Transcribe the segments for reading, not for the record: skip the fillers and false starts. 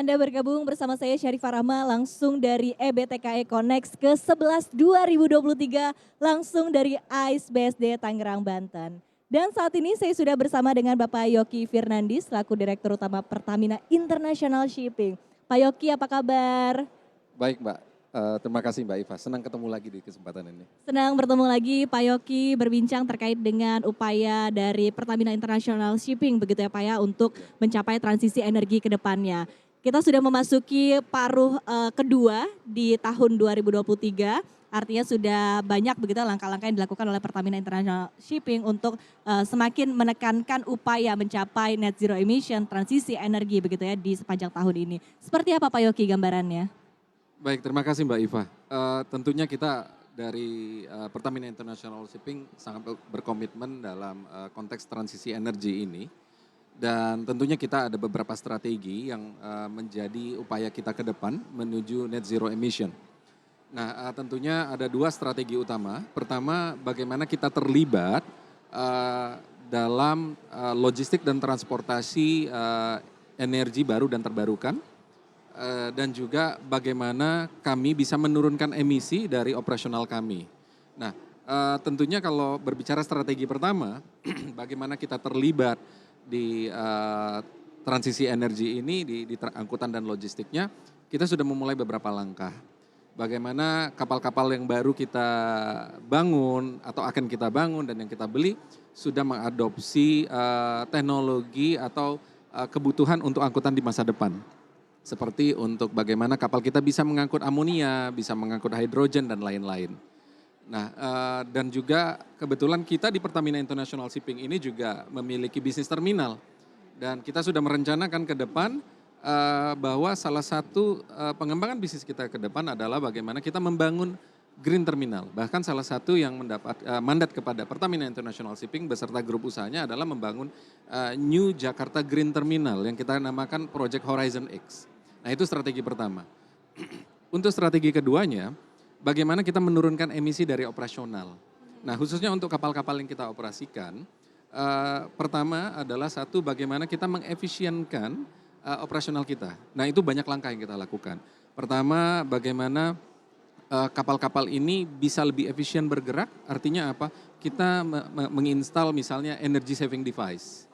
Anda bergabung bersama saya Syarifah Rahma langsung dari EBTKE Connect ke-11 2023 langsung dari AIS BSD Tangerang, Banten. Dan saat ini saya sudah bersama dengan Bapak Yoki Firnandis selaku Direktur Utama Pertamina International Shipping. Pak Yoki, apa kabar? Baik Mbak, terima kasih Mbak Iva. Senang ketemu lagi di kesempatan ini. Senang bertemu lagi Pak Yoki berbincang terkait dengan upaya dari Pertamina International Shipping begitu ya Pak ya untuk mencapai transisi energi ke depannya. Kita sudah memasuki paruh kedua di tahun 2023, artinya sudah banyak begitu langkah-langkah yang dilakukan oleh Pertamina International Shipping untuk semakin menekankan upaya mencapai net zero emission, transisi energi begitu ya di sepanjang tahun ini. Seperti apa Pak Yoki gambarannya? Baik, terima kasih Mbak Iva. Tentunya kita dari Pertamina International Shipping sangat berkomitmen dalam konteks transisi energi ini. Dan tentunya kita ada beberapa strategi yang menjadi upaya kita ke depan menuju net zero emission. Nah, tentunya ada dua strategi utama. Pertama, bagaimana kita terlibat dalam logistik dan transportasi energi baru dan terbarukan. Dan juga bagaimana kami bisa menurunkan emisi dari operasional kami. Nah, tentunya kalau berbicara strategi pertama, bagaimana kita terlibat di transisi energi ini di angkutan dan logistiknya, kita sudah memulai beberapa langkah. Bagaimana kapal-kapal yang baru kita bangun atau akan kita bangun dan yang kita beli sudah mengadopsi teknologi atau kebutuhan untuk angkutan di masa depan. Seperti untuk bagaimana kapal kita bisa mengangkut amonia, bisa mengangkut hidrogen dan lain-lain. Nah, dan juga kebetulan kita di Pertamina International Shipping ini juga memiliki bisnis terminal. Dan kita sudah merencanakan ke depan bahwa salah satu pengembangan bisnis kita ke depan adalah bagaimana kita membangun green terminal. Bahkan salah satu yang mendapat mandat kepada Pertamina International Shipping beserta grup usahanya adalah membangun New Jakarta Green Terminal yang kita namakan Project Horizon X. Nah, itu strategi pertama. Untuk strategi keduanya, bagaimana kita menurunkan emisi dari operasional. Nah, khususnya untuk kapal-kapal yang kita operasikan, pertama adalah satu bagaimana kita mengefisienkan operasional kita. Nah, itu banyak langkah yang kita lakukan. Pertama, bagaimana kapal-kapal ini bisa lebih efisien bergerak, artinya apa? Kita menginstal misalnya energy saving device.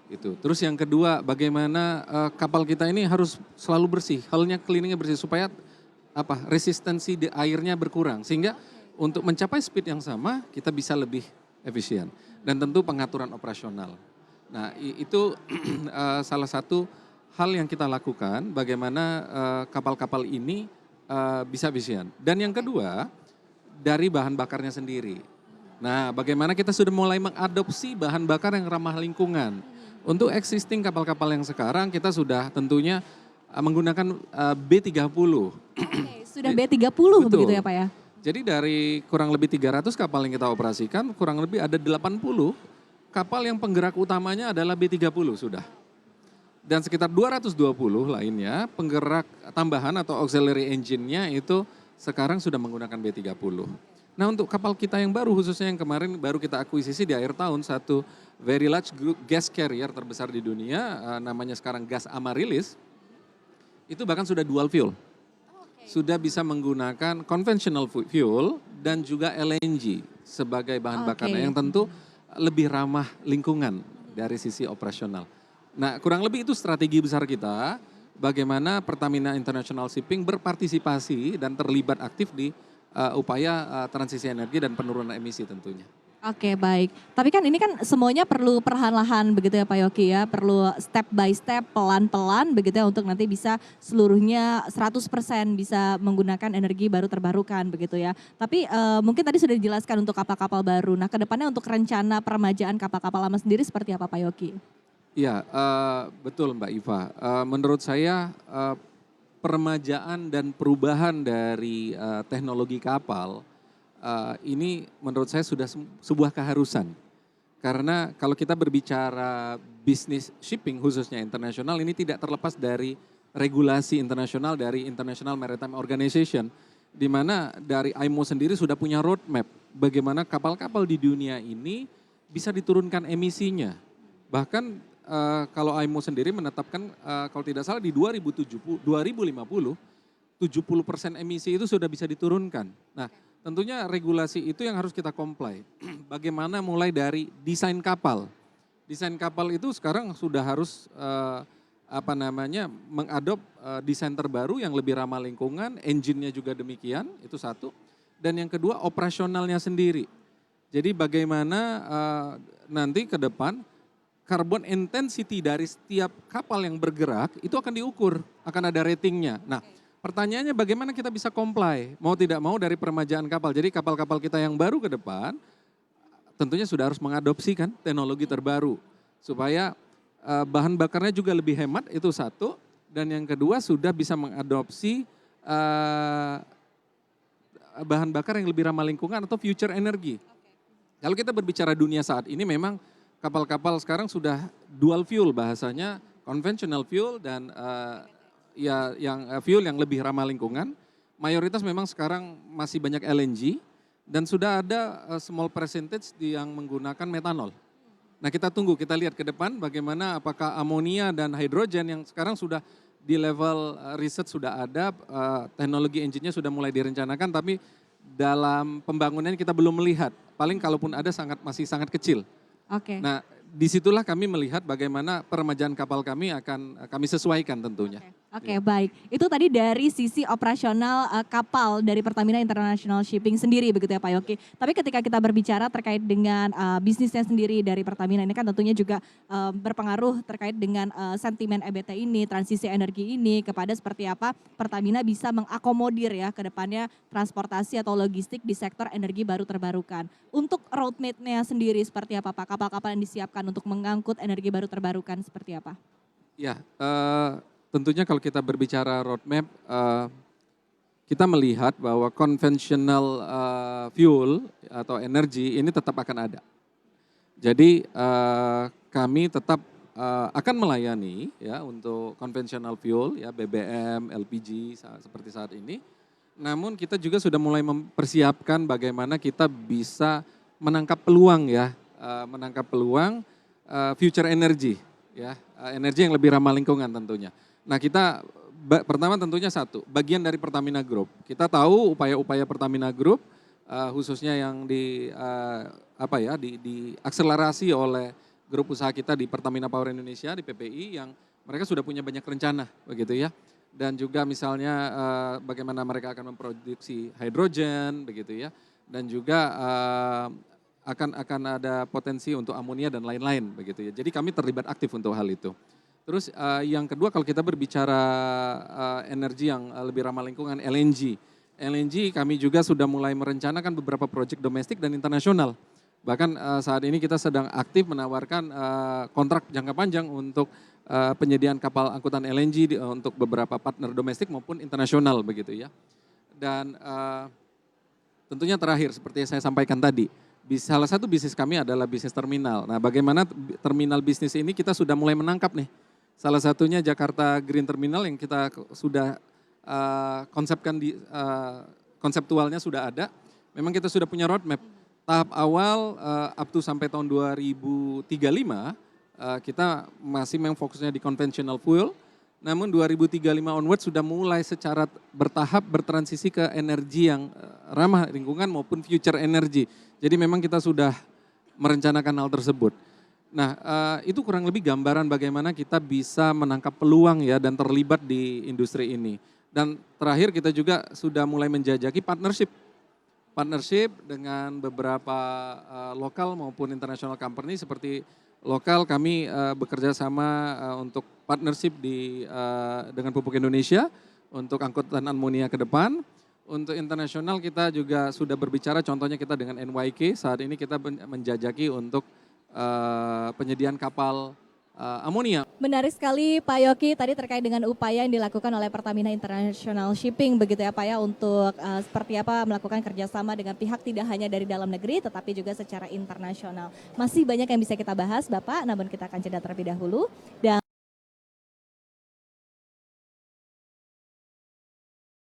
Itu. Terus yang kedua, bagaimana kapal kita ini harus selalu bersih, halnya cleaningnya bersih supaya resistensi di airnya berkurang sehingga untuk mencapai speed yang sama kita bisa lebih efisien dan tentu pengaturan operasional. Nah, itu salah satu hal yang kita lakukan bagaimana kapal-kapal ini bisa efisien. Dan yang kedua, dari bahan bakarnya sendiri. Nah, bagaimana kita sudah mulai mengadopsi bahan bakar yang ramah lingkungan. Untuk existing kapal-kapal yang sekarang kita sudah tentunya menggunakan B30. Oke, sudah B30 Betul. Begitu ya Pak ya? Jadi dari kurang lebih 300 kapal yang kita operasikan, kurang lebih ada 80 kapal yang penggerak utamanya adalah B30 sudah. Dan sekitar 220 lainnya penggerak tambahan atau auxiliary engine-nya itu sekarang sudah menggunakan B30. Nah, untuk kapal kita yang baru khususnya yang kemarin baru kita akuisisi di akhir tahun, satu very large gas carrier terbesar di dunia, namanya sekarang Gas Amaryllis, itu bahkan sudah dual fuel. Sudah bisa menggunakan conventional fuel dan juga LNG sebagai bahan bakar yang tentu lebih ramah lingkungan dari sisi operasional. Nah, kurang lebih itu strategi besar kita, bagaimana Pertamina International Shipping berpartisipasi dan terlibat aktif di upaya transisi energi dan penurunan emisi tentunya. Oke, baik. Tapi kan ini kan semuanya perlu perlahan-lahan begitu ya Pak Yoki ya, perlu step by step, pelan-pelan begitu ya untuk nanti bisa seluruhnya 100% bisa menggunakan energi baru terbarukan begitu ya. Tapi mungkin tadi sudah dijelaskan untuk kapal-kapal baru. Nah, kedepannya untuk rencana peremajaan kapal-kapal lama sendiri seperti apa Pak Yoki? Iya, betul Mbak Iva. Menurut saya peremajaan dan perubahan dari teknologi kapal ini menurut saya sudah sebuah keharusan. Karena kalau kita berbicara bisnis shipping khususnya internasional ini tidak terlepas dari regulasi internasional dari International Maritime Organization. Di mana dari IMO sendiri sudah punya roadmap bagaimana kapal-kapal di dunia ini bisa diturunkan emisinya. Bahkan kalau IMO sendiri menetapkan kalau tidak salah di 2050 70% emisi itu sudah bisa diturunkan. Nah, tentunya regulasi itu yang harus kita comply. Bagaimana mulai dari desain kapal. Desain kapal itu sekarang sudah harus mengadop desain terbaru yang lebih ramah lingkungan, engine-nya juga demikian, itu satu. Dan yang kedua operasionalnya sendiri. Jadi bagaimana nanti ke depan carbon intensity dari setiap kapal yang bergerak itu akan diukur, akan ada ratingnya. Nah, pertanyaannya bagaimana kita bisa comply, mau tidak mau dari peremajaan kapal. Jadi kapal-kapal kita yang baru ke depan tentunya sudah harus mengadopsi kan teknologi terbaru supaya bahan bakarnya juga lebih hemat, itu satu. Dan yang kedua sudah bisa mengadopsi bahan bakar yang lebih ramah lingkungan atau future energy. Kalau kita berbicara dunia saat ini memang kapal-kapal sekarang sudah dual fuel bahasanya, conventional fuel dan fuel yang lebih ramah lingkungan. Mayoritas memang sekarang masih banyak LNG dan sudah ada small percentage yang menggunakan metanol. Nah, kita tunggu, kita lihat ke depan bagaimana apakah amonia dan hidrogen yang sekarang sudah di level riset sudah ada, teknologi engine-nya sudah mulai direncanakan, tapi dalam pembangunannya kita belum melihat. Paling kalaupun ada masih sangat kecil. Oke. Nah, disitulah kami melihat bagaimana peremajaan kapal kami akan kami sesuaikan tentunya. Oke, baik. Itu tadi dari sisi operasional kapal dari Pertamina International Shipping sendiri begitu ya Pak Yoki. Tapi ketika kita berbicara terkait dengan bisnisnya sendiri dari Pertamina ini kan tentunya juga berpengaruh terkait dengan sentimen EBT ini, transisi energi ini kepada seperti apa Pertamina bisa mengakomodir ya ke depannya transportasi atau logistik di sektor energi baru terbarukan. Untuk roadmap-nya sendiri seperti apa Pak? Kapal-kapal yang disiapkan untuk mengangkut energi baru terbarukan seperti apa? Ya, tentunya kalau kita berbicara roadmap, kita melihat bahwa konvensional fuel atau energi ini tetap akan ada. Jadi kami tetap akan melayani ya untuk konvensional fuel ya BBM, LPG seperti saat ini. Namun kita juga sudah mulai mempersiapkan bagaimana kita bisa menangkap peluang ya, menangkap peluang future energy ya, energi yang lebih ramah lingkungan tentunya. Nah, kita pertama tentunya satu, bagian dari Pertamina Group. Kita tahu upaya-upaya Pertamina Group khususnya yang diakselerasi oleh grup usaha kita di Pertamina Power Indonesia di PPI yang mereka sudah punya banyak rencana begitu ya. Dan juga misalnya bagaimana mereka akan memproduksi hidrogen begitu ya. Dan juga akan ada potensi untuk amonia dan lain-lain begitu ya. Jadi kami terlibat aktif untuk hal itu. Terus yang kedua kalau kita berbicara energi yang lebih ramah lingkungan, LNG. LNG kami juga sudah mulai merencanakan beberapa proyek domestik dan internasional. Bahkan saat ini kita sedang aktif menawarkan kontrak jangka panjang untuk penyediaan kapal angkutan LNG untuk beberapa partner domestik maupun internasional begitu ya. Dan tentunya terakhir seperti yang saya sampaikan tadi, salah satu bisnis kami adalah bisnis terminal. Nah, bagaimana terminal bisnis ini kita sudah mulai menangkap nih. Salah satunya Jakarta Green Terminal yang kita sudah konsepkan konseptualnya sudah ada. Memang kita sudah punya roadmap. Tahap awal up to sampai tahun 2035 kita masih memang fokusnya di conventional fuel. Namun 2035 onward sudah mulai secara bertahap bertransisi ke energi yang ramah lingkungan maupun future energy. Jadi memang kita sudah merencanakan hal tersebut. Nah, itu kurang lebih gambaran bagaimana kita bisa menangkap peluang ya dan terlibat di industri ini. Dan terakhir kita juga sudah mulai menjajaki partnership dengan beberapa lokal maupun international company. Seperti lokal kami bekerja sama untuk partnership dengan Pupuk Indonesia untuk angkutan amonia ke depan. Untuk internasional kita juga sudah berbicara, contohnya kita dengan NYK, saat ini kita menjajaki untuk penyediaan kapal amonia. Menarik sekali Pak Yoki tadi terkait dengan upaya yang dilakukan oleh Pertamina International Shipping begitu ya Pak ya untuk seperti apa melakukan kerjasama dengan pihak tidak hanya dari dalam negeri tetapi juga secara internasional. Masih banyak yang bisa kita bahas Bapak, namun kita akan jeda terlebih dahulu. Dan